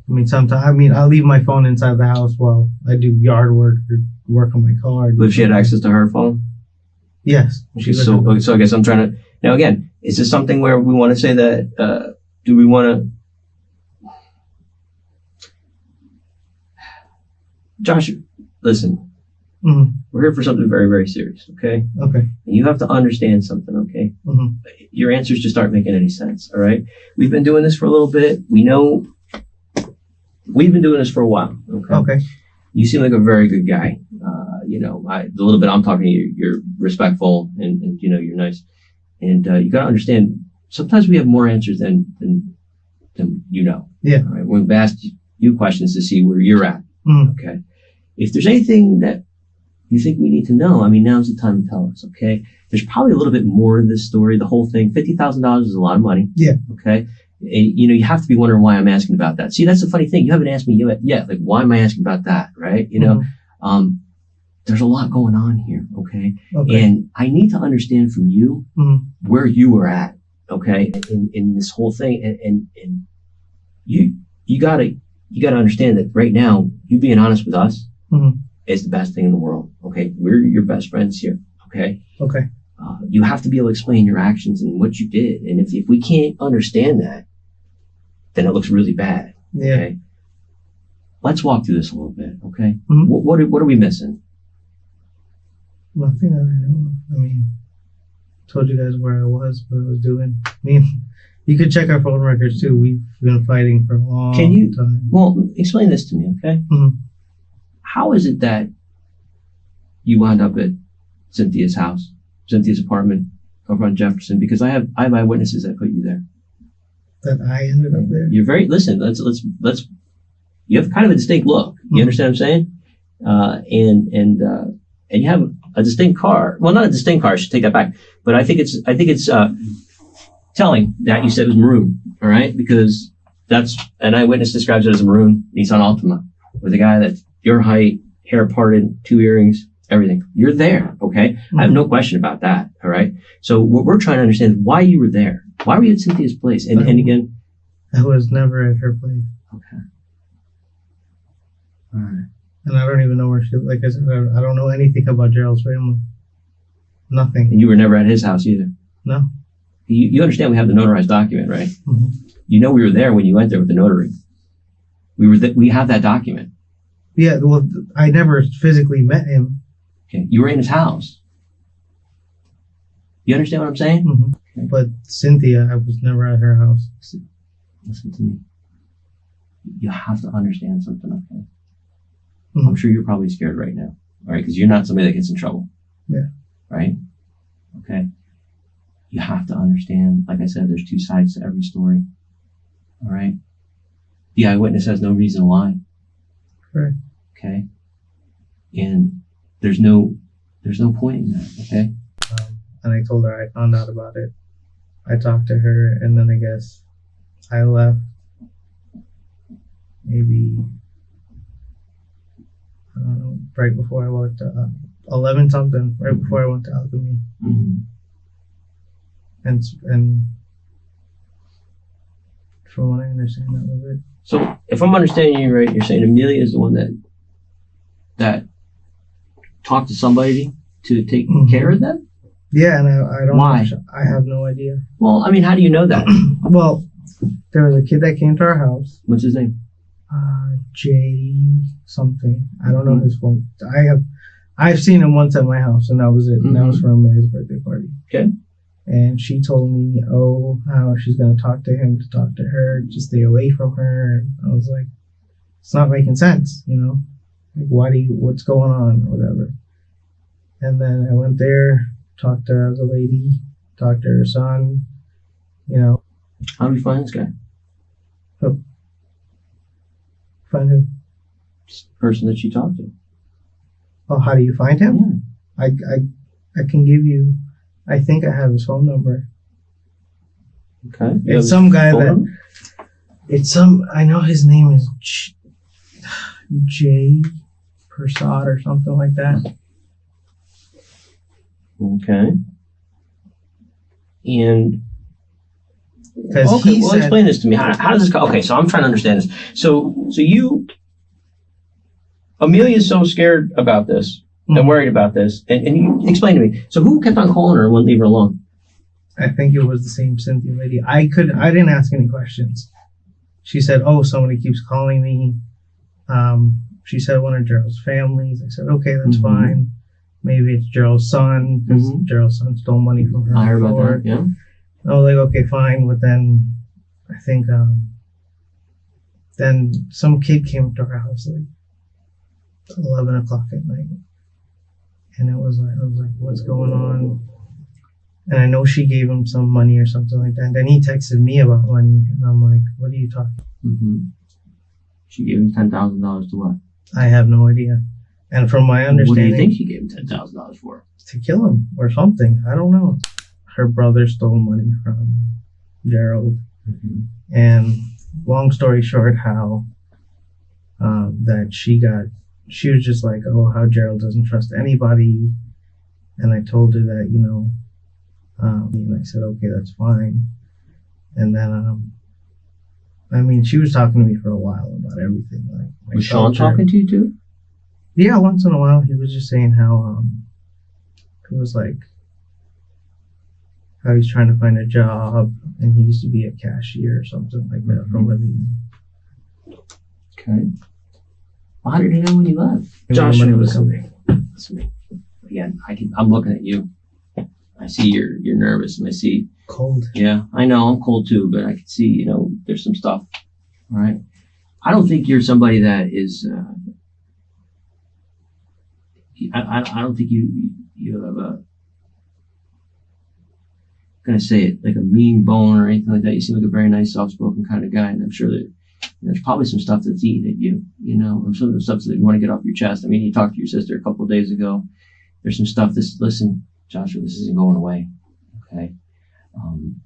I mean, sometimes, I'll leave my phone inside the house while I do yard work or work on my car. But if she had access to her phone? Yes. So I guess I'm trying to, now again, is this something where we want to say that, do we want to, Josh, listen, we're here for something very, very serious, okay? Okay. And you have to understand something, okay? Your answers just aren't making any sense, all right? We've been doing this for a little bit. We know, we've been doing this for a while, okay? Okay. You seem like a very good guy. The little bit I'm talking to you, you're respectful and you're nice. And you got to understand, sometimes we have more answers than you know. Yeah. All right? We've asked you questions to see where you're at. Okay. If there's anything that you think we need to know, now's the time to tell us. Okay. There's probably a little bit more to this story. The whole thing, $50,000 is a lot of money. Yeah. Okay. And, you have to be wondering why I'm asking about that. See, that's the funny thing. You haven't asked me yet. Like, why am I asking about that? Right. There's a lot going on here. Okay. And I need to understand from you where you were at. Okay. In this whole thing. And you gotta understand that right now, you being honest with us is the best thing in the world. Okay. We're your best friends here. Okay. Okay. You have to be able to explain your actions and what you did. And if we can't understand that, then it looks really bad. Yeah. Okay. Let's walk through this a little bit. Okay. What are we missing? Nothing that I know of. Told you guys where I was, what I was doing. You could check our phone records too. We've been fighting for a long time. Well, explain this to me, okay? How is it that you wound up at Cynthia's house, Cynthia's apartment over on Jefferson? Because I have eyewitnesses that put you there. That I ended up there? You're listen, let's, you have kind of a distinct look. You understand what I'm saying? And you have a distinct car. Well, not a distinct car. I should take that back. But I think it's telling that you said it was maroon. All right, because that's an eyewitness describes it as a maroon Nissan Altima with a guy that's your height, hair parted, 2 earrings, everything. You're there. Okay, I have no question about that. All right. So what we're trying to understand is why you were there. Why were you at Cynthia's place? And again, I was never at her place. Okay. All right. And I don't even know where like I said, I don't know anything about Gerald's family. Nothing. And you were never at his house either? No. You understand we have the notarized document, right? You know we were there when you went there with the notary. We have that document. Yeah, well, I never physically met him. Okay. You were in his house. You understand what I'm saying? Okay. But Cynthia, I was never at her house. Listen to me. You have to understand something, okay? I'm sure you're probably scared right now, all right? Because you're not somebody that gets in trouble. Yeah. Right? Okay. You have to understand, like I said, there's 2 sides to every story. All right? The eyewitness has no reason to lie. Right. Okay. And there's no point in that. Okay. And I told her I found out about it. I talked to her, and then I guess I left maybe, I don't know, right before I went to 11 something, right before I went to Alchemy. Mm-hmm. And from what I understand, that was it. So if I'm understanding you right, you're saying Amelia is the one that talked to somebody to take care of them? Yeah, and I don't Why? know. I have no idea. Well, I mean, how do you know that? Well, there was a kid that came to our house. What's his name? Jay something. I don't know his phone. I've seen him once at my house, and that was it. And that was for Amelia's birthday party. Okay. And she told me, how she's gonna talk to him to talk to her, to stay away from her. And I was like, it's not making sense, you know? Like, what's going on, or whatever. And then I went there, talked to the lady, talked to her son, you know. How do we find this guy? Who? Find who? Just the person that she talked to. Oh, how do you find him? Yeah. I can give you, I think I have his phone number. Okay. It's some guy I know his name is Jay Prasad or something like that. Okay. And he said, explain this to me. How does this go? Okay, so I'm trying to understand this. So Amelia's so scared about this and worried about this, and you explain to me. So who kept on calling her and wouldn't leave her alone? I think it was the same Cynthia lady. I didn't ask any questions. She said, somebody keeps calling me. She said one of Gerald's families. I said, okay, that's fine. Maybe it's Gerald's son, because Gerald's son stole money from her. I heard about that, yeah. I was like, okay, fine. But then I think then some kid came to our house like 11 o'clock at night. And I was like, what's going on? And I know she gave him some money or something like that. And then he texted me about money. And I'm like, what are you talking about? She gave him $10,000 to what? I have no idea. And from my understanding... What do you think she gave him $10,000 for? To kill him or something. I don't know. Her brother stole money from Gerald. And long story short, how that she was just like, how Gerald doesn't trust anybody. And I told her that, and I said, okay, that's fine. And then, she was talking to me for a while about everything. Like, was Shaun talking to you too? Yeah, once in a while. He was just saying how, it was like, how he's trying to find a job, and he used to be a cashier or something like that for a living. Okay. Well, how did you know when you left? Joshua, listen to me. Again, I'm looking at you. I see you're nervous, and I see cold. Yeah, I know I'm cold too, but I can see there's some stuff. All right. I don't think you're somebody that is. I don't think you have a. I'm gonna say it like a mean bone or anything like that. You seem like a very nice, soft-spoken kind of guy, and I'm sure that there's probably some stuff that's eating at you. I'm sure there's stuff that you want to get off your chest. You talked to your sister a couple of days ago. There's some stuff. Listen, Joshua, this isn't going away. Okay.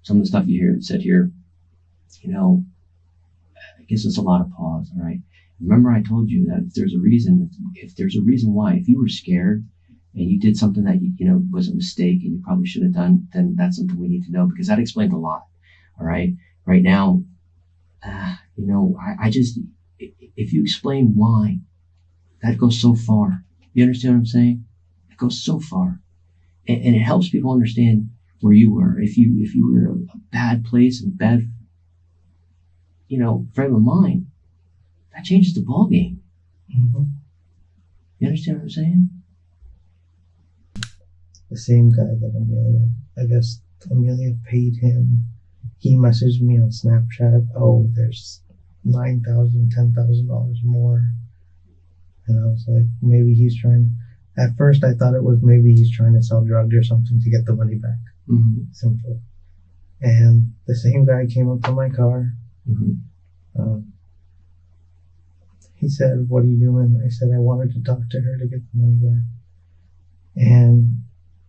Some of the stuff you said here, it gives us a lot of pause. All right. Remember, I told you that if there's a reason why, if you were scared and you did something that was a mistake and you probably should have done, then that's something we need to know, because that explains a lot. All right. Right now, I just, if you explain why, that goes so far. You understand what I'm saying? It goes so far, and it helps people understand where you were. If you were in a bad place and bad, frame of mind, that changes the ball game. You understand what I'm saying? The same guy that Amelia, I guess Amelia paid him. He messaged me on Snapchat. There's $9,000, $10,000 more. And I was like, maybe he's trying. At first, I thought it was maybe he's trying to sell drugs or something to get the money back. Simple. And the same guy came up to my car. He said, "What are you doing?" I said, "I wanted to talk to her to get the money back." And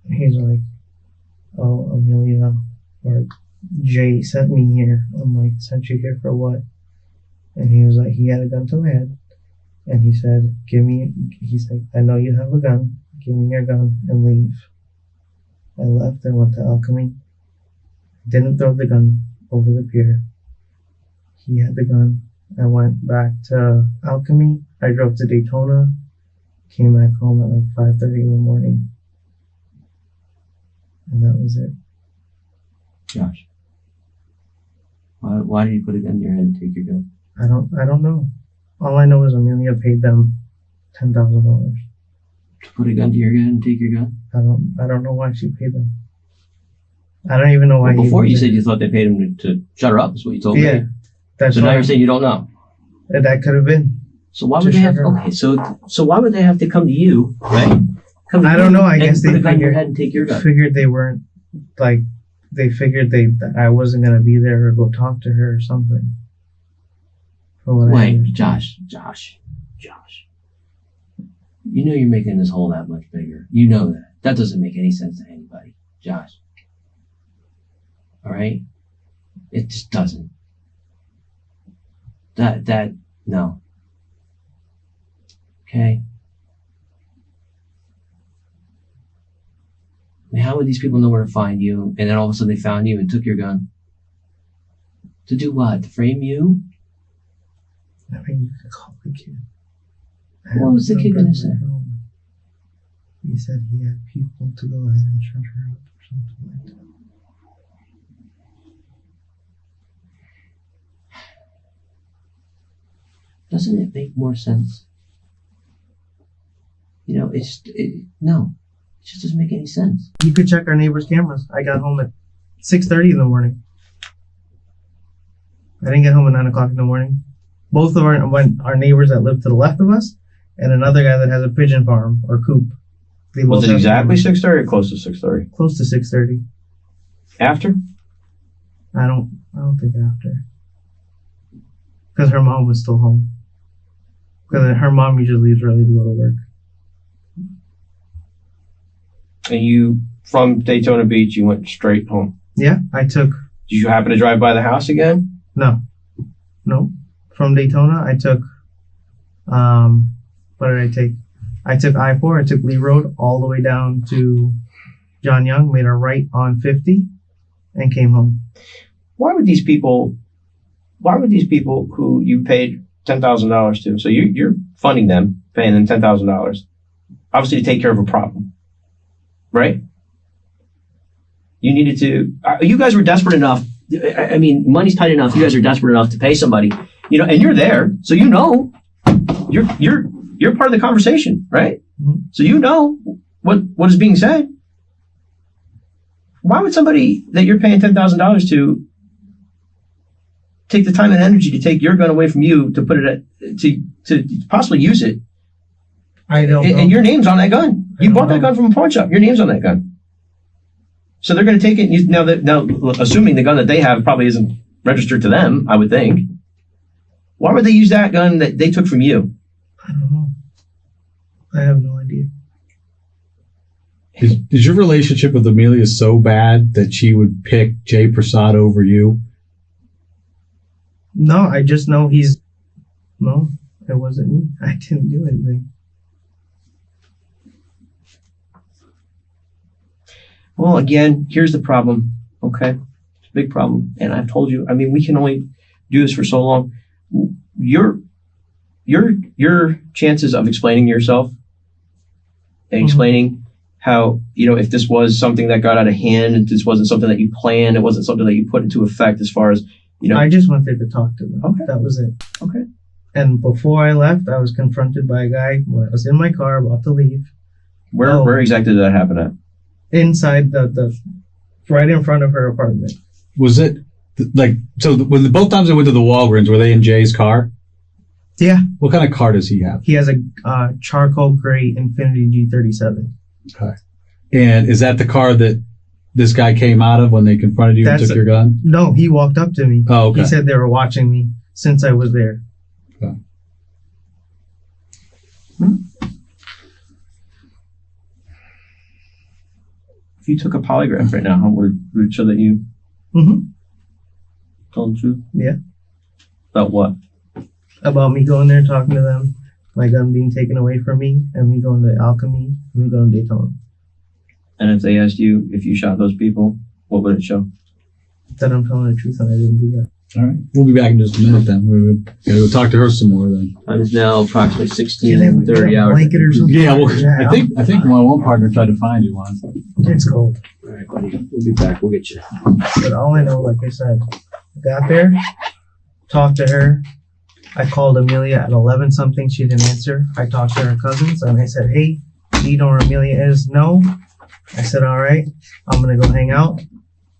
he's like, "Oh, Amelia, or Jay sent me here." I'm like, "Sent you here for what?" And he was like, he had a gun to my head. And he said, he's like, "I know you have a gun. Give me your gun and leave." I left and went to Alchemy. Didn't throw the gun over the pier. He had the gun. I went back to Alchemy. I drove to Daytona. Came back home at like 5:30 in the morning. And that was it. Josh, why did you put a gun in your head and take your gun? I don't know. All I know is Amelia paid them $10,000. To put a gun to your head and take your gun? I don't know why she paid them. I don't even know why. Well, before you said you thought they paid him to shut her up, is what you told me. Yeah. So now you're saying you don't know. That could have been. So why would they have? Okay, so why would they have to come to you, right? I don't know. I guess they put a gun in your head and take your gun. Figured they weren't like. They figured that I wasn't gonna be there or go talk to her or something. Wait, Josh. You know you're making this hole that much bigger. You know that. That doesn't make any sense to anybody, Josh. All right? It just doesn't. No. Okay? I mean, how would these people know where to find you, and then all of a sudden they found you and took your gun? To do what? To frame you? I mean, you could call the kid. What was the kid going to say? He said he had people to go ahead and shut her up or something like that. Doesn't it make more sense? You know, no. It just doesn't make any sense. You could check our neighbor's cameras. I got home at 6:30 in the morning. I didn't get home at 9 o'clock in the morning. Both of our neighbors that live to the left of us, and another guy that has a pigeon farm or coop. Was it exactly 6:30 or close to 6:30? Close to 6:30. After? I don't think after. Because her mom was still home. Because her mom usually leaves early to go to work. And you, from Daytona Beach, you went straight home? Yeah, I took... Did you happen to drive by the house again? No. From Daytona, I took... what did I take? I took I-4, I took Lee Road all the way down to John Young, made a right on 50, and came home. Why would these people who you paid $10,000 to, so you're funding them, paying them $10,000, obviously to take care of a problem, right? You needed to, you guys were desperate enough, I mean, money's tight enough, you guys are desperate enough to pay somebody, you know, and you're there, so you know, you're part of the conversation, right? Mm-hmm. So you know what is being said. Why would somebody that you're paying $10,000 to take the time and energy to take your gun away from you to put it to possibly use it? I don't know. And your name's on that gun. You bought that gun from a pawn shop. Your name's on that gun. So they're going to take it. Now, assuming the gun that they have probably isn't registered to them, I would think. Why would they use that gun that they took from you? I don't know. I have no idea. Is your relationship with Amelia so bad that she would pick Jay Prasad over you? No, I just know no, it wasn't me. I didn't do anything. Well, again, here's the problem, okay? It's a big problem. And I've told you, I mean, we can only do this for so long. Your chances of explaining yourself and explaining how, you know, if this was something that got out of hand, and this wasn't something that you planned, it wasn't something that you put into effect as far as, you know. I just went there to talk to them. Okay. That was it. Okay. And before I left, I was confronted by a guy when I was in my car about to leave. Where exactly did that happen at? Inside the right in front of her apartment. Was it when both times I went to the Walgreens, were they in Jay's car? Yeah. What kind of car does he have? He has a charcoal gray Infiniti G37. Okay. And is that the car that this guy came out of when they confronted you and took your gun? No, he walked up to me. Oh, okay. He said they were watching me since I was there. Okay. If you took a polygraph right now, would it show that you told the truth? Yeah. About what? About me going there and talking to them, my gun being taken away from me, and me going to Alchemy, and me going to Daytona. And if they asked you if you shot those people, what would it show? That I'm telling the truth and I didn't do that. All right. We'll be back in just a minute then. We're going to go talk to her some more then. Time is now approximately 16:30 hours. Blanket or something. Yeah, well, I think my one partner tried to find you one. It's cold. All right, buddy. We'll be back. We'll get you. But all I know, like I said, I got there, talked to her. I called Amelia at 11 something. She didn't answer. I talked to her cousins and I said, hey, do you know where Amelia is? No. I said, all right, I'm going to go hang out.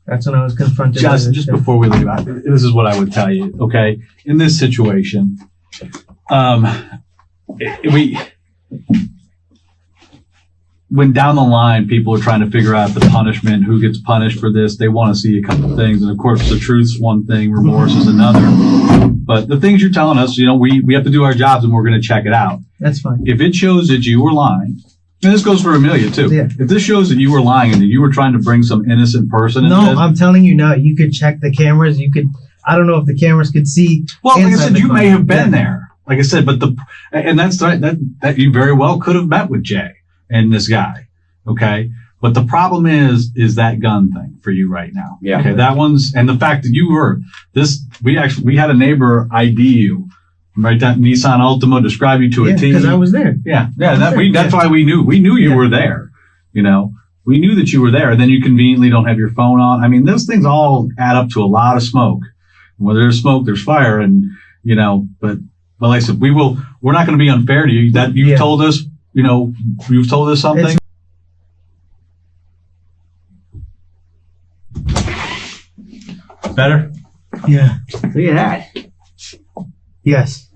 That's when I was confronted. Justin, just before we leave, this is what I would tell you, okay? In this situation, when down the line, people are trying to figure out the punishment, who gets punished for this, they want to see a couple of things. And of course, the truth's one thing, remorse is another. But the things you're telling us, we have to do our jobs and we're going to check it out. That's fine. If it shows that you were lying, and this goes for Amelia too. Yeah. If this shows that you were lying and that you were trying to bring some innocent person in No, this, I'm telling you now, you could check the cameras. You could, I don't know if the cameras could see. well, like I inside said, the you car. may have been Yeah. there. Like I said, but and that's right, that you very well could have met with Jay and this guy. Okay. But the problem is that gun thing for you right now. Yeah. Okay. That one's, and the fact that you were we had a neighbor ID you, right? That Nissan Altima, describe you to a T. Because I was there. Yeah. there, That's why we knew you Yeah. were there. We knew that you were there. And then you conveniently don't have your phone on. I mean, those things all add up to a lot of smoke. Where there's smoke, there's fire. And, but like I said, we're not going to be unfair to you. That you've told us, you've told us something. It's- Better? Yeah. Look at that. Yes.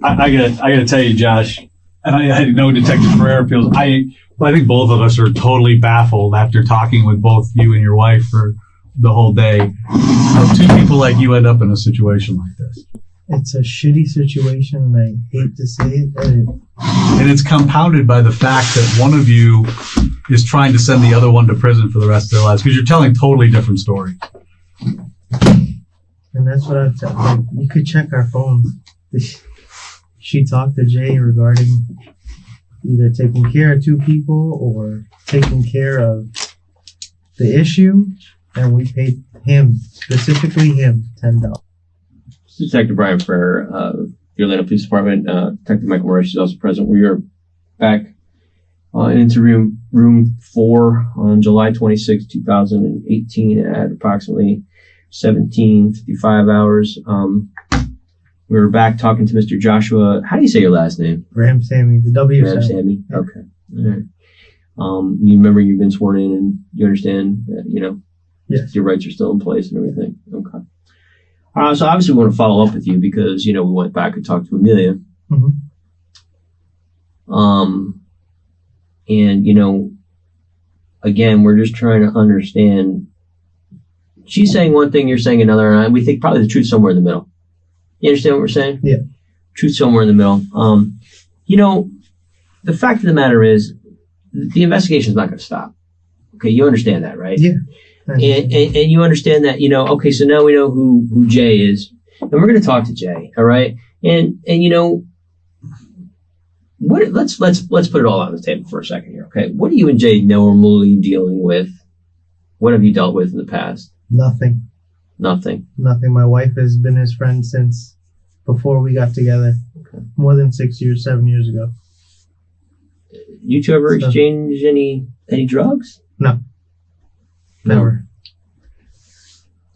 I gotta tell you, Josh, and I know Detective Ferrer feels. I think both of us are totally baffled after talking with both you and your wife for the whole day. How two people like you end up in a situation like this. It's a shitty situation, and I hate to say it. And it's compounded by the fact that one of you is trying to send the other one to prison for the rest of their lives because you're telling totally different stories. And that's what I've said. Like, you could check our phones. She talked to Jay regarding either taking care of two people or taking care of the issue, and we paid him, specifically him, $10. Detective Brian Ferrer, the Orlando Police Department. Detective Michael Murray is also present. We are back into room 4 on July 26, 2018 at approximately 17:55 hours. We were back talking to Mr. Joshua. How do you say your last name? Ramsami, the W. Ramsami. Okay. All right. You remember you've been sworn in and you understand that, Yes. your rights are still in place and everything. Okay. So obviously we want to follow up with you because, we went back and talked to Amelia. Mm-hmm. And, again, we're just trying to understand. She's saying one thing, you're saying another, and we think probably the truth's somewhere in the middle. You understand what we're saying? Yeah. Truth somewhere in the middle. The fact of the matter is the investigation is not going to stop. Okay. You understand that, right? Yeah. And you understand that, okay, so now we know who Jay is, and we're going to talk to Jay. All right. And let's put it all on the table for a second here. Okay. What are you and Jay normally dealing with? What have you dealt with in the past? Nothing. Nothing. My wife has been his friend since before we got together. Okay. More than 7 years ago. You two ever exchanged any drugs? No. Never.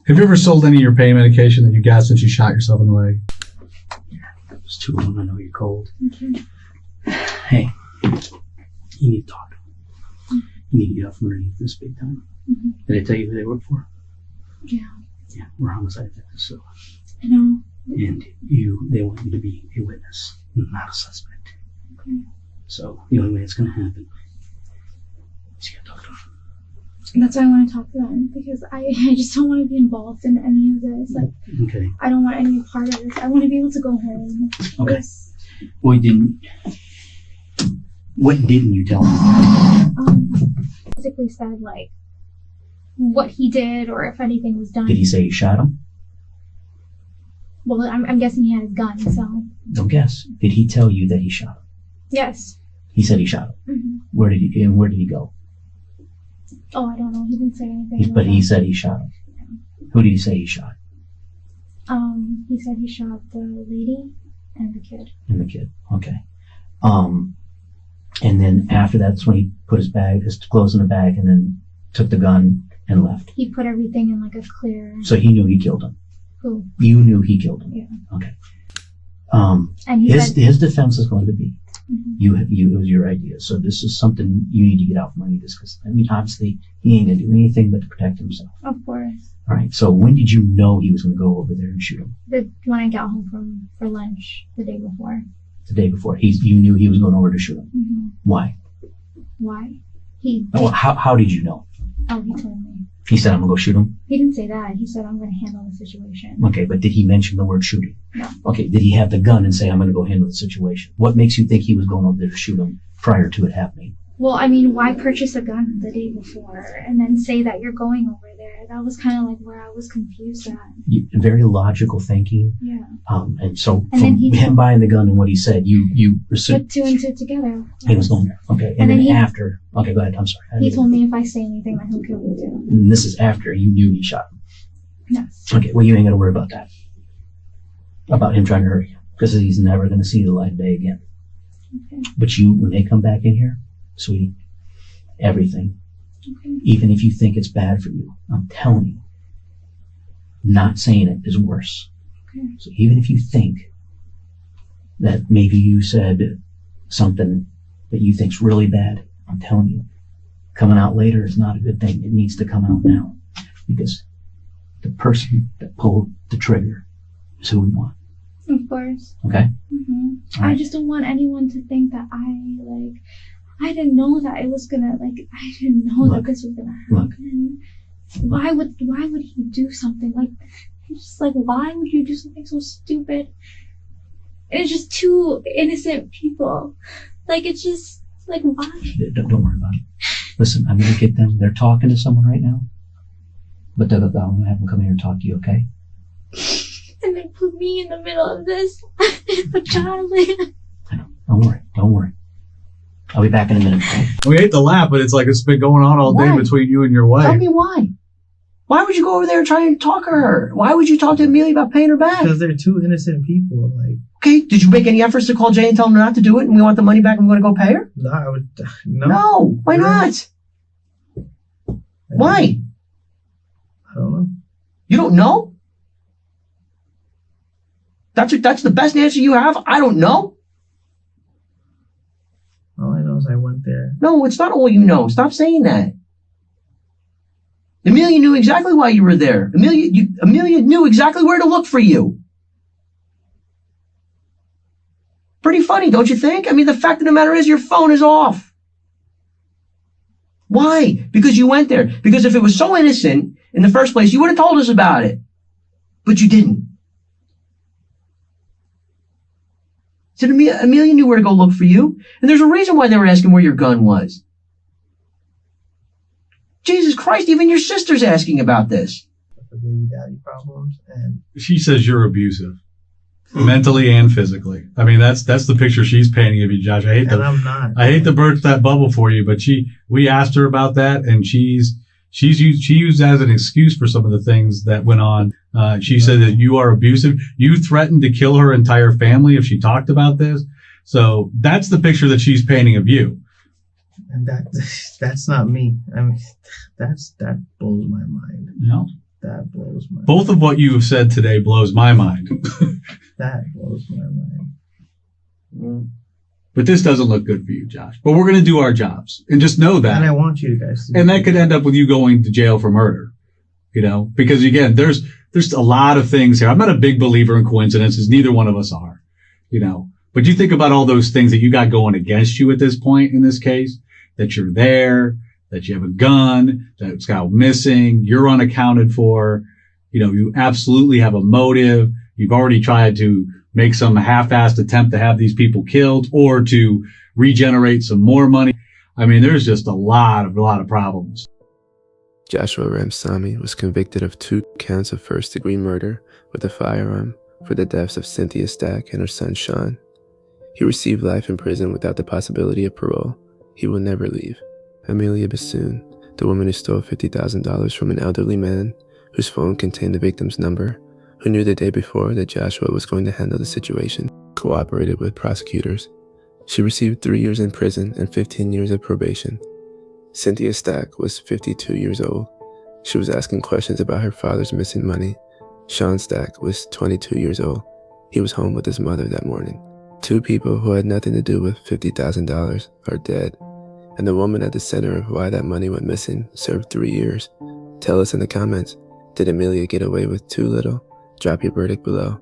Have you ever sold any of your pain medication that you got since you shot yourself in the leg? It's too long. I know you're cold. Okay. Hey, you need to talk. You need to get out from underneath this big time. Mm-hmm. Did I tell you who they work for? Yeah. Yeah, we're homicide detectives, so. I know. And they want you to be a witness, not a suspect. Okay. So the only way it's going to happen is you got to talk to them. That's why I want to talk to them, because I just don't want to be involved in any of this. Like, Okay. I don't want any part of this. I want to be able to go home. Okay. This, What didn't you tell him? basically said like what he did or if anything was done. Did he say he shot him? Well, I'm guessing he had his gun, so Don't guess. Did he tell you that he shot him? yes. He said he shot him. hmm Where did he go? Oh, I don't know. He didn't say anything. But he said he shot him. Who did he say he shot? He said he shot the lady and the kid. And the kid. Okay. And then after that's when he put his clothes in a bag and then took the gun and left. He put everything in like a clear. So he knew he killed him. Who? You knew he killed him. Yeah. Okay. And he said, His defense is going to be Mhm. it was your idea. So this is something you need to get out from under this, because I mean obviously he ain't gonna do anything but to protect himself. of course. All right. So when did you know he was going to go over there and shoot him? When I got home for lunch the day before. The day before. You knew he was going over to shoot him. hmm Why? Why? He. Well, how did you know? Oh, he told me. He said, I'm going to go shoot him. He didn't say that. He said, I'm going to handle the situation. Okay, but did he mention the word shooting? No. Okay, did he have the gun and say, I'm going to go handle the situation? What makes you think he was going over there to shoot him prior to it happening? Well, I mean, why purchase a gun the day before and then say that you're going over there? That was kind of like where I was confused at. Very logical thinking. Yeah. And so And from then him buying the gun and what he said, you Put two and two together. he was going there. Okay, And and then then after, okay, go ahead. I'm sorry. He told me if I say anything, that he'll kill me too. And this is after you knew he shot him. Yes. Okay, well, you ain't got to worry about that. About him trying to hurt you. Because he's never going to see the light of day again. Okay. But when they come back in here, sweetie, everything, Okay. even if you think it's bad for you, I'm telling you, not saying it is worse. Okay. So even if you think that maybe you said something that you think's really bad, I'm telling you, coming out later is not a good thing. It needs to come out now. Because the person that pulled the trigger is who we want. Of course. Okay? hmm All right. I just don't want anyone to think that I didn't know that it was gonna, I didn't know that Look. this was gonna happen. Why would he do something like, it's just like, why would you do something so stupid? And it's just two innocent people. Like, it's just, like, why? Don't worry about it. Listen, I'm going to get them. They're talking to someone right now. But I'm going to have them come here and talk to you, okay? And they put me in the middle of this. A child. I know. Don't worry. I'll be back in a minute, okay? We hate to laugh, but it's like it's been going on all day Why? between you and your wife. Tell me why. Why would you go over there and try and talk to her? Why would you talk to Amelia about paying her back? Because they're two innocent people. Like, Okay, did you make any efforts to call Jay and tell him not to do it and we want the money back and we're going to go pay her? no, I would no. No, why not? Why? I don't know. You don't know? That's the best answer you have? I don't know? All I know is I went there. No, it's not all you know. Stop saying that. Amelia knew exactly why you were there. Amelia knew exactly where to look for you. Pretty funny, don't you think? I mean, the fact of the matter is your phone is off. Why? Because you went there. Because if it was so innocent in the first place, you would have told us about it. But you didn't. So Amelia knew where to go look for you. And there's a reason why they were asking where your gun was. Jesus Christ, even your sister's asking about this. The baby daddy problems, and She says you're abusive, mentally and physically. I mean, that's the picture she's painting of you, Josh. I hate I'm not. to burst that bubble for you, but we asked her about that, and she used as an excuse for some of the things that went on. She said that you are abusive. You threatened to kill her entire family if she talked about this. So that's the picture that she's painting of you. And that's not me. I mean, that blows my mind. You know, That blows my both of what you have said today blows my mind. That blows my mind. But this doesn't look good for you, Josh. But we're going to do our jobs, and just know that. And I want you guys to. And that could end up with you going to jail for murder, you know, because again, there's a lot of things here. I'm not a big believer in coincidences. Neither one of us are, you know, but you think about all those things that you got going against you at this point in this case, that you're there, that you have a gun that's got missing, you're unaccounted for, you absolutely have a motive. You've already tried to make some half-assed attempt to have these people killed or to regenerate some more money. I mean, there's just a lot of problems. Joshua Ramsami was convicted of 2 counts of first-degree murder with a firearm for the deaths of Cynthia Stack and her son Shaun. He received life in prison without the possibility of parole. He will never leave. Amelia Bissoon, the woman who stole $50,000 from an elderly man whose phone contained the victim's number, who knew the day before that Joshua was going to handle the situation, cooperated with prosecutors. She received 3 years in prison and 15 years of probation. Cynthia Stack was 52 years old. She was asking questions about her father's missing money. Shaun Stack was 22 years old. He was home with his mother that morning. 2 people who had nothing to do with $50,000 are dead, and the woman at the center of why that money went missing served 3 years. Tell us in the comments, did Amelia get away with too little? Drop your verdict below.